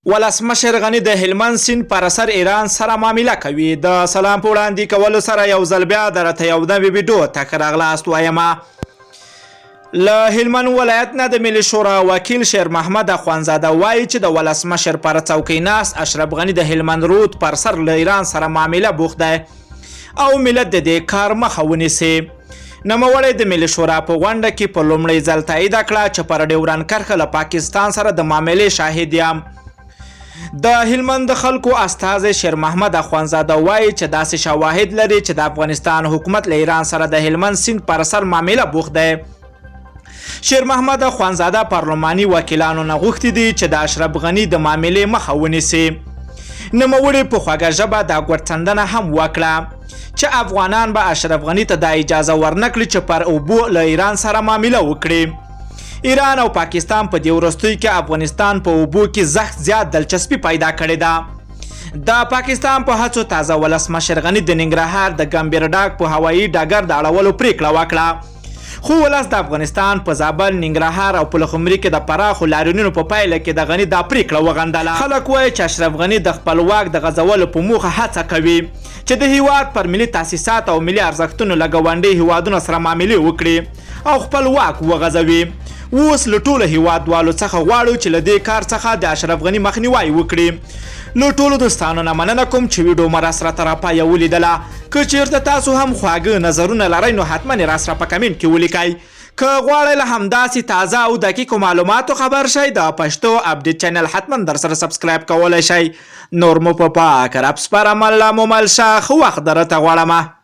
ولسمشر غنی د هلمند سیند پر اثر ایران سره معامله کوي. د سلام په وړاندې کولو سره یو ځل بیا درته یو نوې ویډیو ته راغلاست وایم. له هلمند ولایت نه د ملي شورا وکیل شیر محمد اخوانزاده وایي چې د ولسمشر پر څوکۍ ناست اشرف غنی د هلمند رود پر سر له ایران سره معامله بوخت دی او ملت د دې کار مخه ونیسي. نوموړی د ملي شورا په غونډه کې په لومړي ځل تایید کړه چې پر ډیورنډ کرښه له پاکستان سره د معاملې شاهد یم. د هلمند خلکو استازی شیر محمد اخوانزاده وایي چې داسې شواهد لري چې د افغانستان حکومت له ایران سره د هلمند سیند پر سر معامله بوخت دی. شیر محمد اخوانزاده پارلماني وکیلانو نه غوښتي دي چې د اشرف غنی د معاملې مخه ونیسي. نوموړي په خوږه ژبه دا ګوتڅنډنه هم وکړه چې افغانان به اشرف غنی ته د اجازه ورنکړي چې پر اوبو له ایران سره معامله وکړي. ایران او پاکستان په دې وروستیو کې افغانستان په اوبو کې سخت زیات دلچسپي پیدا کړې ده. د پاکستان په هڅو تازه ولسمشر غنی د ننګرهار د ګمبیرډاک په هوایي ډګر د اړولو پریکړه وکړه، خو ولس د افغانستان په زابل، ننګرهار او پلخمري کې د پراخو لاریونونو په پایله کې د غنی دا پریکړه وغندله. خلک وایي چې اشرف غنی د خپل واک د غځولو په موخه هڅه کوي چې د هیواد پر ملي تاسیسات او ملي ارزښتونو له ګاونډي هیوادونو سره معاملې وکړي او خپل واک وغځوي. اوس له ټولو هیوادوالو څخه غواړو چې له دې کار څخه د اشرف غنی مخنیوی وکړي. له ټولو دوستانو نه مننه کوم چې ویډیو مو راسره تر پایه ولیدله. که چیرته تاسو هم خواږه نظرونه لرئ نو حتما یې راسره په کمنټ کې ولیکئ. که غواړئ له همداسې تازه او دقیقو معلوماتو خبر شئ د پښتو اپډیټ چینل حتما در سره سبسکرایب کولی شئ. نور مو په پاک رب سپارم، الله مو مل شه. ښه وخت درته غواړم.